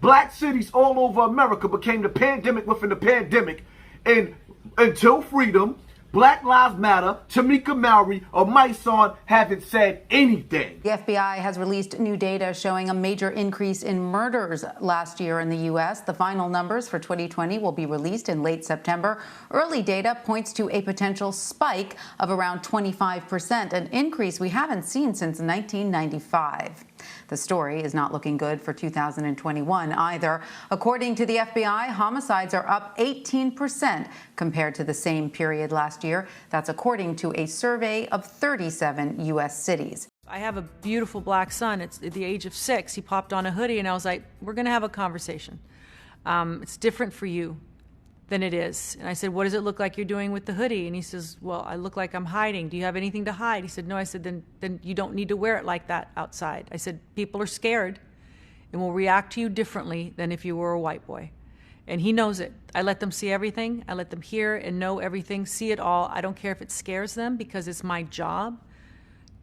Black cities all over America became the pandemic within the pandemic. And until freedom, Black Lives Matter, Tamika Mallory, or my son haven't said anything. The FBI has released new data showing a major increase in murders last year in the U.S. The final numbers for 2020 will be released in late September. Early data points to a potential spike of around 25%, an increase we haven't seen since 1995. The story is not looking good for 2021 either. According to the FBI, homicides are up 18% compared to the same period last year. That's according to a survey of 37 U.S. cities. I have a beautiful black son. It's at the age of 6. He popped on a hoodie, and I was like, we're going to have a conversation. It's different for you than it is. And I said, what does it look like you're doing with the hoodie? And he says, well, I look like I'm hiding. Do you have anything to hide? He said, no. I said, then you don't need to wear it like that outside. I said, people are scared and will react to you differently than if you were a white boy. And he knows it. I let them see everything. I let them hear and know everything, see it all. I don't care if it scares them, because it's my job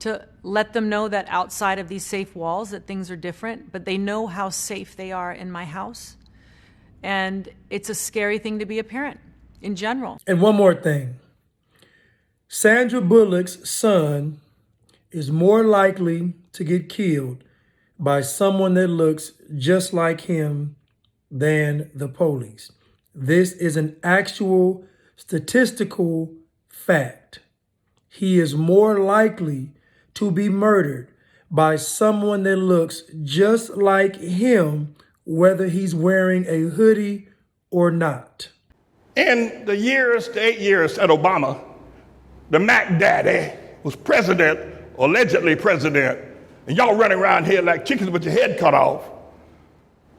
to let them know that outside of these safe walls that things are different, but they know how safe they are in my house. And it's a scary thing to be a parent in general. And one more thing. Sandra Bullock's son is more likely to get killed by someone that looks just like him than the police. This is an actual statistical fact. He is more likely to be murdered by someone that looks just like him, whether he's wearing a hoodie or not. In the 8 years that Obama, the Mac Daddy, was president, allegedly president, and y'all running around here like chickens with your head cut off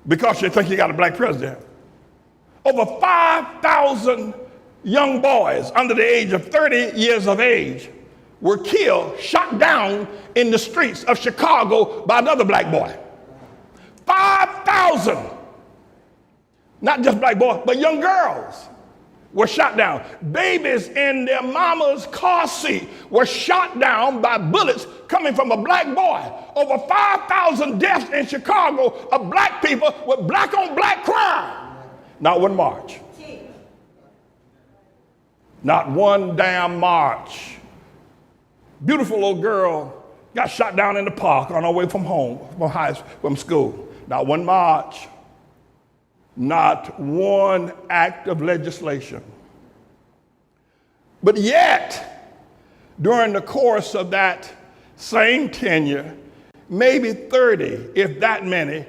because you think you got a black president. Over 5,000 young boys under the age of 30 years of age were killed, shot down in the streets of Chicago by another black boy. 5,000, not just black boys, but young girls were shot down. Babies in their mama's car seat were shot down by bullets coming from a black boy. Over 5,000 deaths in Chicago of black people with black on black crime. Not one march. Not one damn march. Beautiful little girl got shot down in the park on her way from home, from school. Not one march. Not one act of legislation. But yet, during the course of that same tenure, maybe 30, if that many,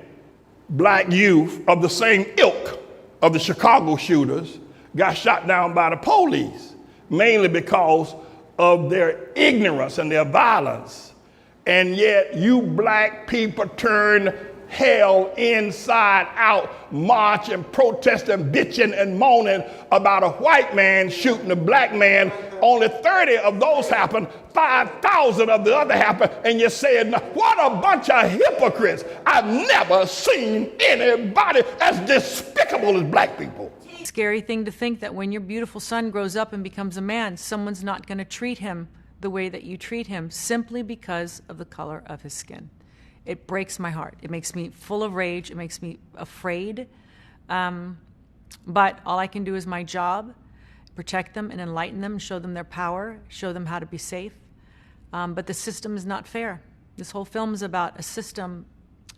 black youth of the same ilk of the Chicago shooters got shot down by the police, mainly because of their ignorance and their violence. And yet you black people turn hell inside out, marching, protesting, bitching, and moaning about a white man shooting a black man. Only 30 of those happened, 5,000 of the other happened, and you said, what a bunch of hypocrites. I've never seen anybody as despicable as black people. Scary thing to think that when your beautiful son grows up and becomes a man, someone's not going to treat him the way that you treat him simply because of the color of his skin. It breaks my heart. It makes me full of rage. It makes me afraid. But all I can do is my job, protect them and enlighten them, show them their power, show them how to be safe. But the system is not fair. This whole film is about a system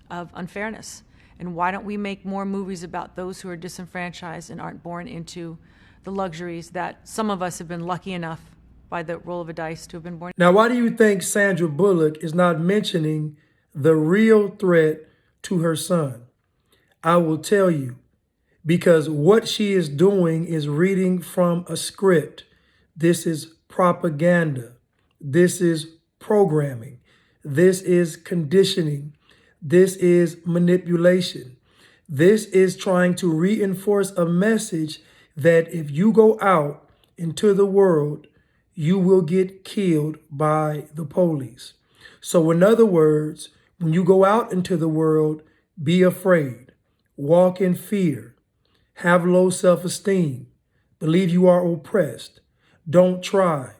of unfairness. And why don't we make more movies about those who are disenfranchised and aren't born into the luxuries that some of us have been lucky enough by the roll of a dice to have been born. Now, why do you think Sandra Bullock is not mentioning the real threat to her son? I will tell you, because what she is doing is reading from a script. This is propaganda. This is programming. This is conditioning. This is manipulation. This is trying to reinforce a message that if you go out into the world, you will get killed by the police. So in other words, when you go out into the world, be afraid, walk in fear, have low self-esteem, believe you are oppressed, don't try.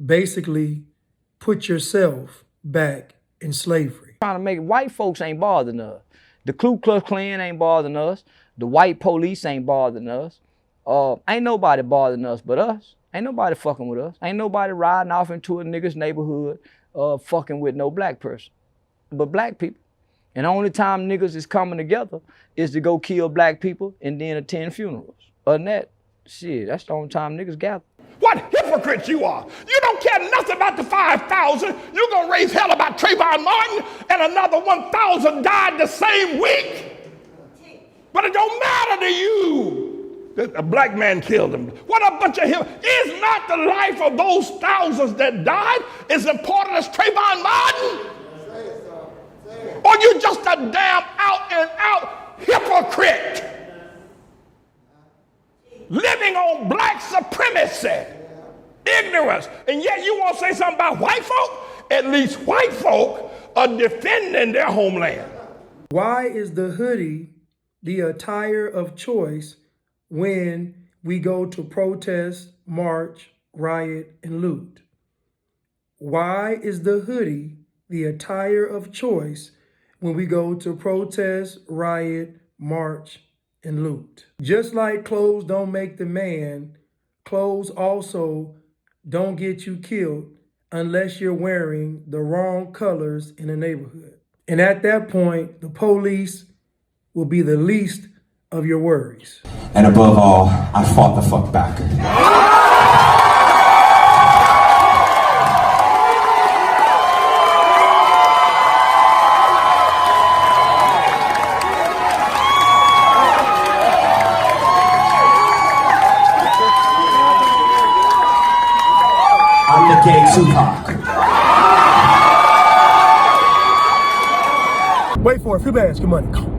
Basically, put yourself back in slavery. Trying to make white folks ain't bothered enough. The Ku Klux Klan ain't bothering us. The white police ain't bothering us. Ain't nobody bothering us but us. Ain't nobody fucking with us. Ain't nobody riding off into a nigga's neighborhood fucking with no black person, but black people. And the only time niggas is coming together is to go kill black people and then attend funerals. Other than that, shit, that's the only time niggas gather. What hypocrites you are. You don't care nothing about the 5,000. You're going to raise hell about Trayvon Martin and another 1,000 died the same week. But it don't matter to you. A black man killed him. What a bunch of him. Is not the life of those thousands that died as important as Trayvon Martin? Or you just a damn out and out hypocrite living on black supremacy, ignorance, and yet you want to say something about white folk? At least white folk are defending their homeland. Why is the hoodie the attire of choice when we go to protest, march, riot, and loot? Why is the hoodie the attire of choice when we go to protest, riot, march, and loot? Just like clothes don't make the man, clothes also don't get you killed unless you're wearing the wrong colors in the neighborhood. And at that point, the police will be the least of your worries. And above all, I fought the fuck back. I'm the gay Tupac. Wait for it. Few bags. Good money.